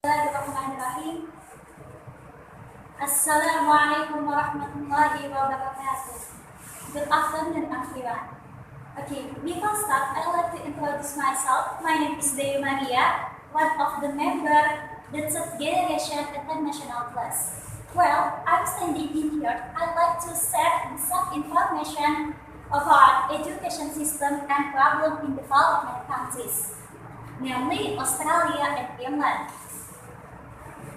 Bismillahirrahmanirrahim. Assalamualaikum warahmatullahi wabarakatuh. Good afternoon, everyone. Okay, before start, I'd like to introduce myself. My name is Dewi Maria, one of the member the third generation international class. Well, I'm standing in here. I'd like to share some information about education system and problem in development countries, namely Australia and England.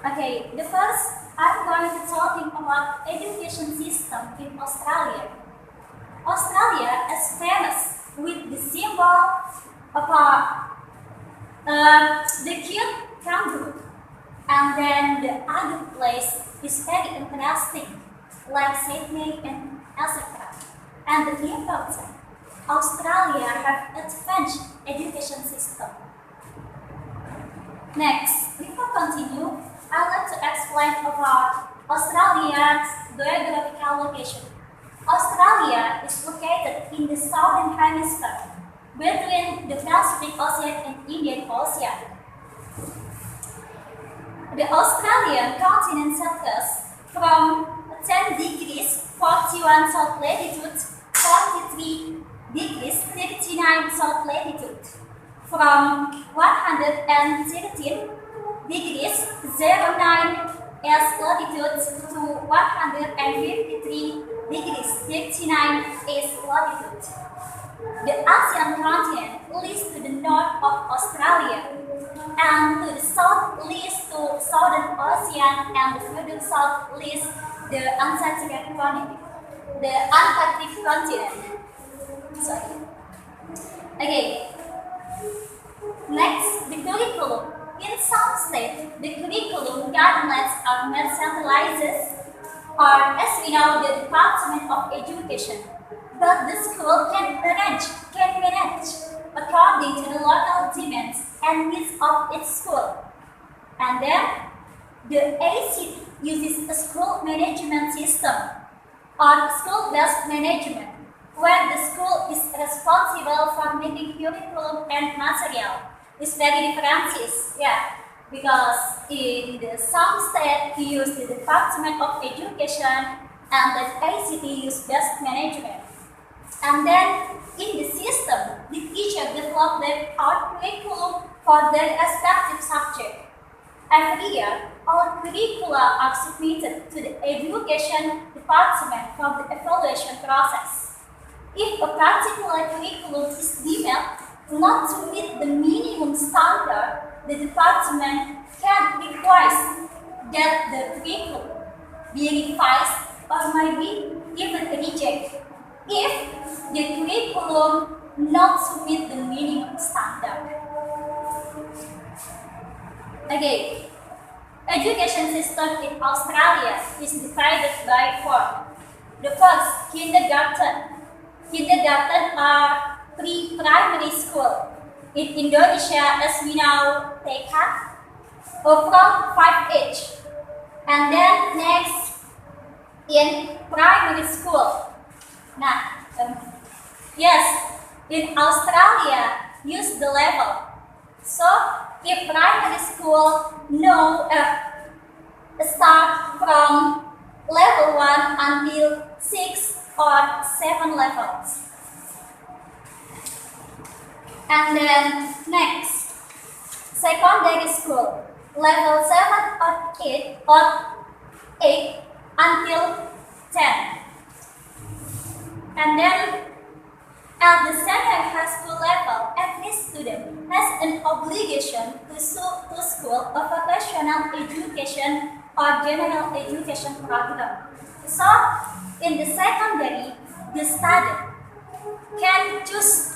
Okay, the first, I'm going to talking about education system in Australia. Australia is famous with the symbol of the cute kangaroo, and then the other place is very interesting, like Sydney and etc. And the important, Australia have advanced education system. Next, before continue, I'd like to explain about Australia's geographical location. Australia is located in the southern hemisphere, between the Pacific Ocean and Indian Ocean. The Australian continent centers from 10 degrees 41 south latitude, 43 degrees 39 south latitude, from 113 degrees 09 S latitude to 153 degrees 39 east latitude. The Asian continent lies to the north of Australia, and to the south lies to Southern Ocean, and the further south lies the Antarctic continent. Sorry. Okay. Next, the curriculum. In some states, the curriculum guidelines are not centralized, or as we know, the Department of Education. But the school can manage according to the local demands and needs of its school. And then, the ACT uses a school management system, or school-based management, where the school is responsible for making curriculum and material. It's very different, because in some states we use the Department of Education and the ACT use best management. And then in the system, the teacher develop their own curriculum for their respective subject. Every year, all curricula are submitted to the Education Department for the evaluation process. If a particular curriculum is deemed not to meet the minimum standard, the department can request that the curriculum be revised or might be even rejected if the curriculum not to meet the minimum standard. Okay, education system in Australia is divided by four. The first, kindergarten. Kindergarten are pre-primary school. In Indonesia, as we know, TK, from 5 age. And then next, in primary school. In Australia, use the level. So, if primary school start from level 1 until 6 or 7 levels. And then next, secondary school, level 7 or 8 until 10. And then at the senior high school level, every student has an obligation to school a vocational education or general education program. So, in the secondary, the student can choose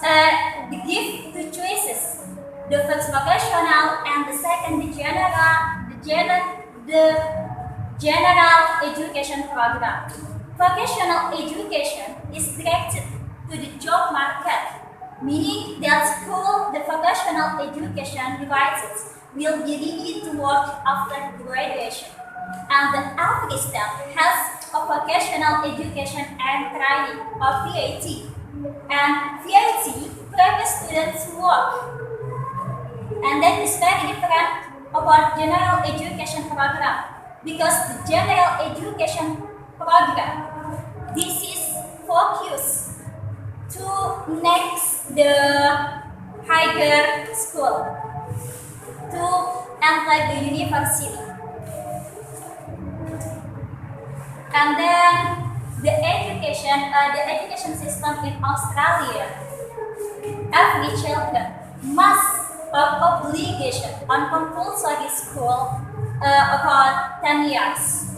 give two choices: the first vocational and the second the general education program. Vocational education is directed to the job market, meaning that the vocational education devices will be ready to work after graduation. And the every step has a vocational education and training, or VAT. And VAT prepares students to work. And that is very different about general education program, because the general education program, this is focused to next the higher school to enter the university. And then the education system in Australia, every children must have obligation on compulsory school about 10 years.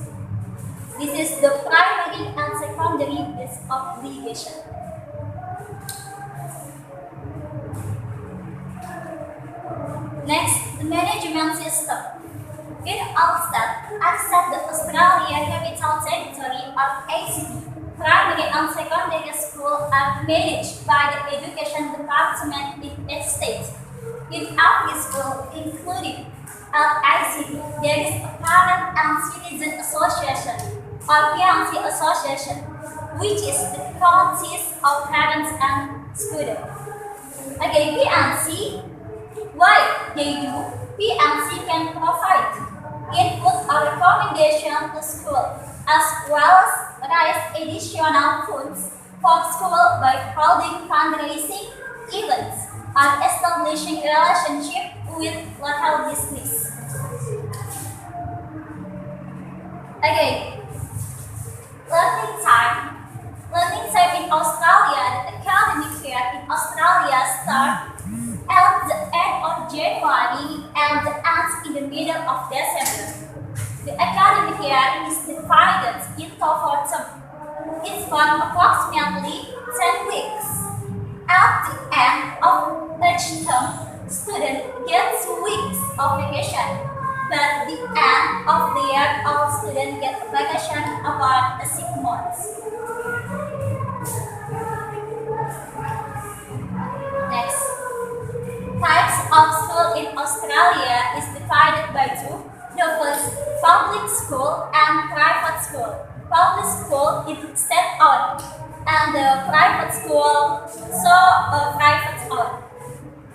This is the primary and secondary is obligation. Next, the management system. In Ulster, except the Australia Capital Territory of ACT, primary and secondary schools are managed by the Education Department in its state. In every school, including at ACT, there is a Parent and Citizen Association or PNC Association, which is the consists of parents and students. Okay, PNC, why they do? PNC can provide input or recommendation to school, as well as raise additional funds for school by holding fundraising events and establishing relationship with local business. Okay, learning time. Learning time in Australia, the academic year in Australia starts at the end of January and ends in the middle of December. The academic year is divided into 4 terms. It's for approximately 10 weeks. At the end of each term, students get 2 weeks of vacation, but the end of the year, all students get vacation about 6 months. Next, types of school in Australia is divided by 2. The first, public school and private school. Public school is state-owned, and the private school private-owned.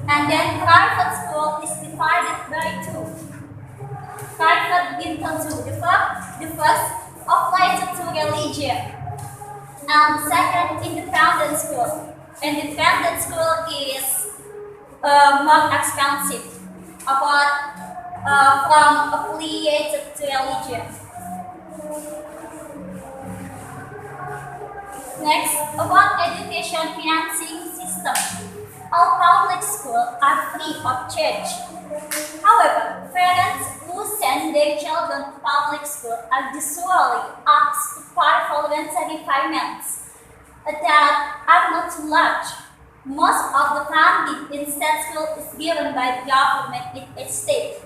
And then private school is divided by 2. Private into 2. The first applies to religion, and the second independent school. Independent school is more expensive, from affiliated to religion. Next, about education financing system. All public schools are free of charge. However, parents who send their children to public school are usually asked to pay voluntary payments that are not too large. Most of the funding in state school is given by the government in each state.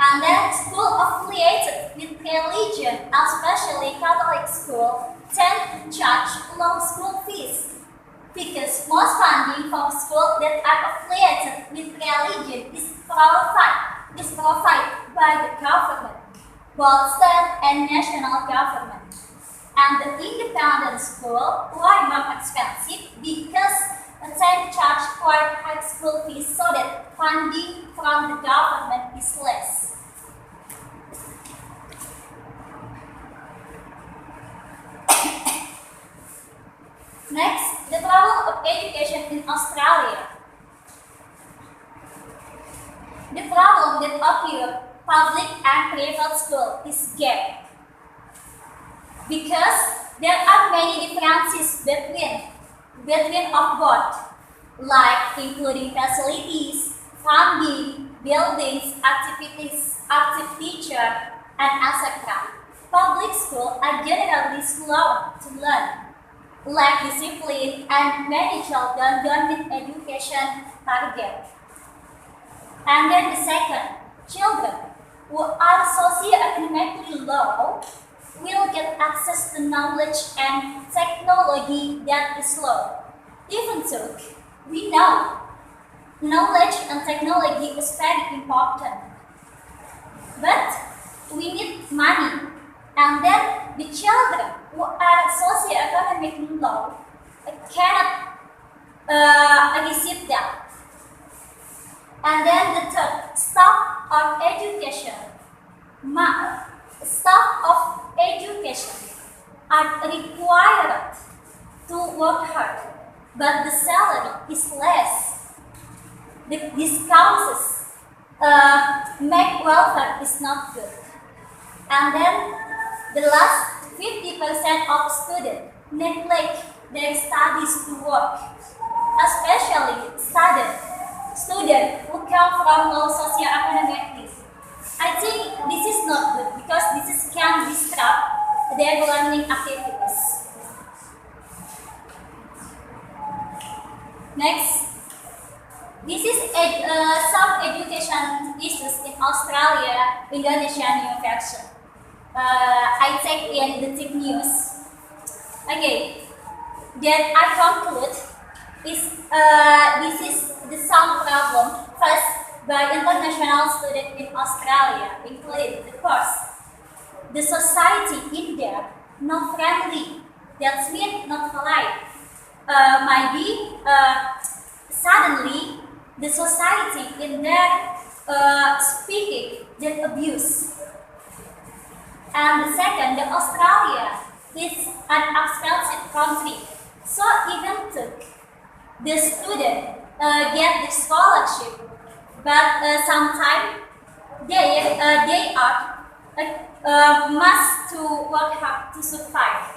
And then school affiliated with religion, especially Catholic school, tend to charge low school fees, because most funding for schools that are affiliated with religion is provided by the government, both state and national government. And the independent school were more expensive because they charge quite high school fees, so that funding from the government is less. Next, the problem of education in Australia. The problem that occurs public and private school is gap, because there are many differences between of both, like including facilities, funding, buildings, activities, active teacher, and etc. Public schools are generally slow to learn, lack discipline, and many children don't meet education target. And then the second, children who are socioeconomically low will get access to knowledge and technology that is low. Even so, we know knowledge and technology is very important, but we need money. And then the children who are socioeconomically low cannot receive that. And then the third, stop of education, staff of education are required to work hard, but the salary is less. The discounts make welfare is not good. And then the last 50% of students neglect their studies to work, especially students who come from low socioeconomic needs. I think this is not good because this can disrupt their learning activities. Next, this is some education issues in Australia, Indonesia, new version. I take in the tech news. Okay, then I conclude is this is the some problem faced by international students in Australia, including the first, the society in there not friendly, that means not polite. Maybe suddenly the society in there speaking the abuse. And the second, the Australia is an expensive country, so even took the student get the scholarship, but sometimes they are must to work hard to survive.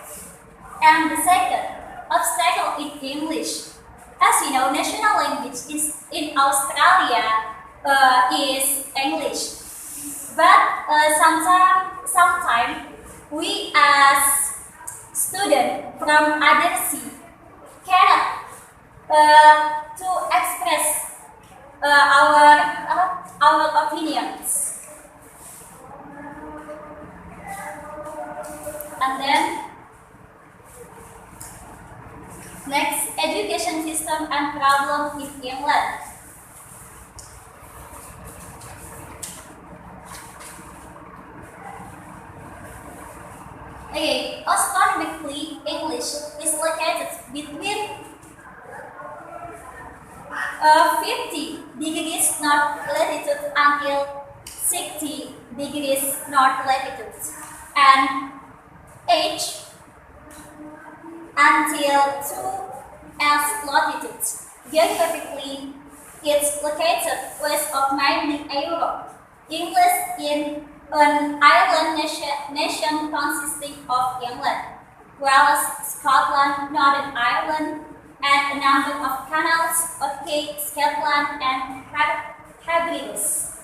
And the second obstacle in English. As you know, national language is in Australia is English. But sometimes we as students from other sea cannot to express our opinions. And then next, education system and problem in England. Okay, astronomically, English is located between 50 degrees north latitude until 60 degrees north latitude, and H until 2s latitude. Geographically, it's located west of mainland Europe. English in an island nation consisting of England, Wales, Scotland, Northern Ireland, and a number of canals, okay, Scotland and Hebrides.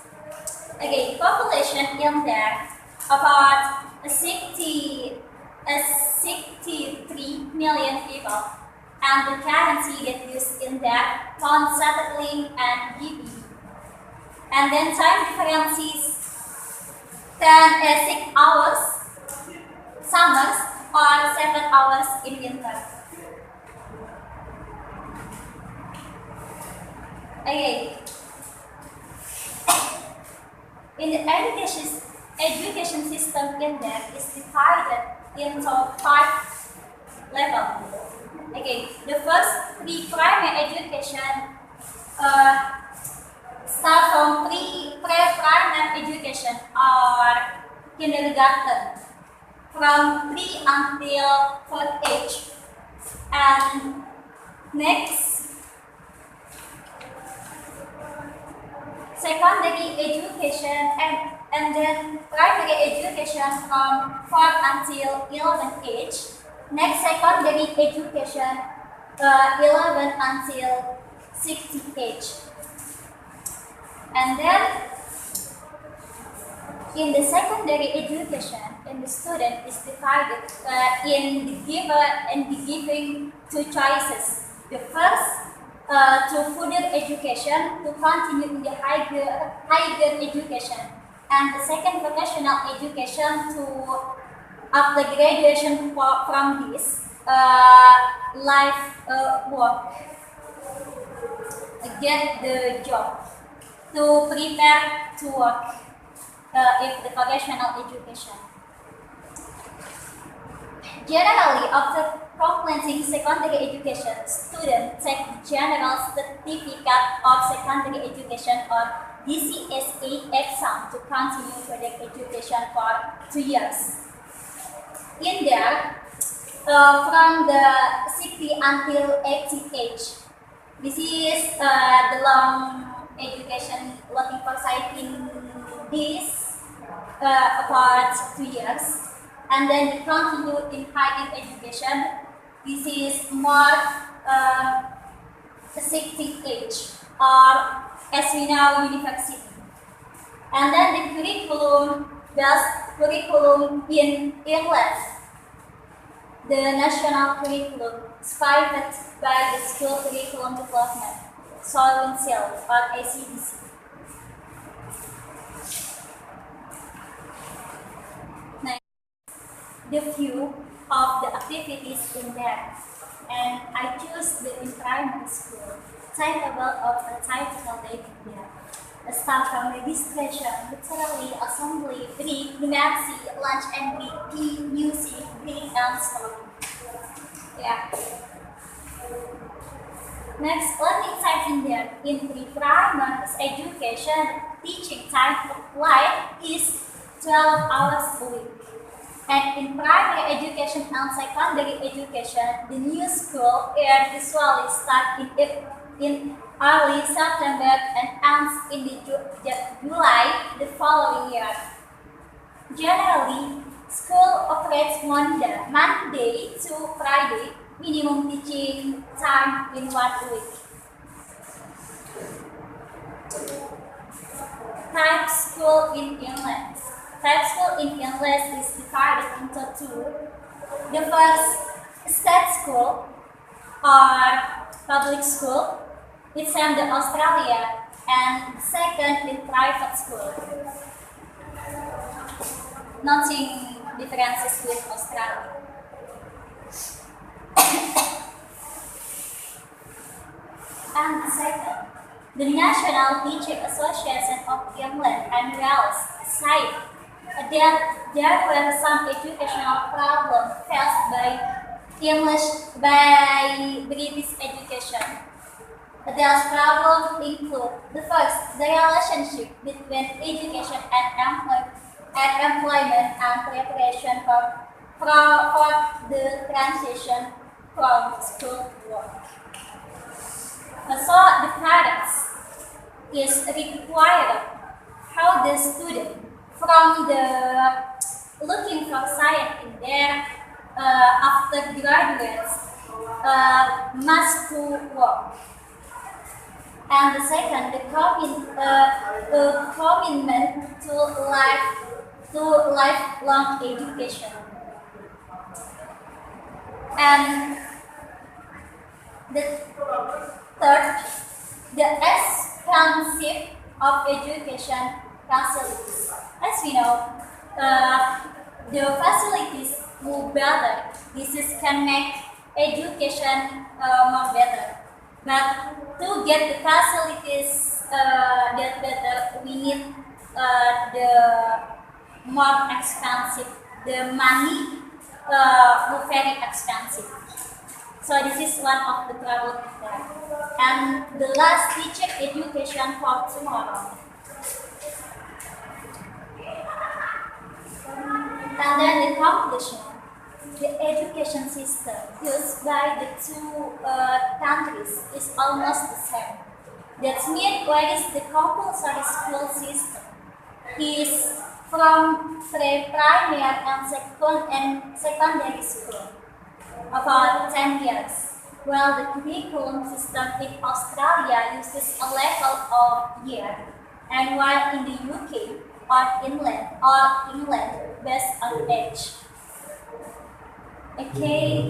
Okay, population in there about 63 million people, and the currency that used in there, pound sterling and GB. And then time differences 6 hours, summers, or 7 hours in winter. Okay. In the education system in there is divided into 5 levels. Okay, the first pre-primary education start from pre-primary education or kindergarten from 3 until 4th age. And next, secondary education and then primary education from 4 until 11th age. Next, secondary education 11 until 60 age. And then in the secondary education, the student is divided in the giving 2 choices. The first, to further education, to continue in the higher education, and the second, vocational education, to after graduation from this life work, get the job, to prepare to work if the vocational education. Generally, after completing secondary education, students take the general certificate of secondary education or DCSA exam to continue further education for 2 years. In there, from the 60 until 80 age. This is the long education looking for site in this about 2 years. And then we continue in higher education. This is more 60 age, or as we know, university. And then the curriculum, in English. The national curriculum is provided by the School Curriculum Development, Council, or ACDC. Next, the view of the activities in there. And I choose the in primary school, timetable of the timetable day in there. Start from registration, literally, assembly, break, numeracy, lunch and break, tea, music, break, and story. Yeah. Next, learning time in there. In pre-primary education, teaching time applied is 12 hours a week. And in primary education and secondary education, the new school year usually starts in early September and ends in July the following year. Generally, school operates Monday to Friday, minimum teaching time in 1 week. Type school in England. Type school in England is divided into two. The first, state school or public school, it's in the Australia, and second, in private school. Nothing differences with Australia. And second, the National Teaching Association of England and Wales said that there were some educational problems faced by British education. Those problems include the first, the relationship between education and employment and preparation for the transition from school to work. So the parents is required how the student from the looking for science in there after graduates must to work. And the second, the commitment to lifelong education. And the third, the expansive of education facilities. As we know, the facilities move better. Can make education more better. But to get the facilities that better, we need the more expensive. The money very expensive. So this is one of the trouble there. And the last, teacher education for tomorrow. And then the conclusion. The education system used by the two countries is almost the same. That means what is the compulsory school system is from primary and secondary school, about 10 years, while the curriculum system in Australia uses a level of year, and while in the UK or England based on age. Okay.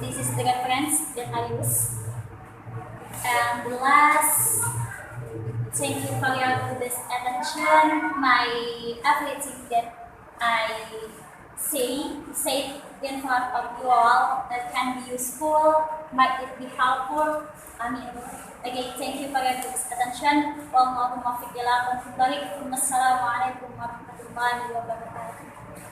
This is the reference that I use. And the last, thank you for your this attention. Everything that I say in front of you all that can be useful, might it be helpful. Again, thank you for your this attention. Wassalamualaikum warahmatullahi wabarakatuh.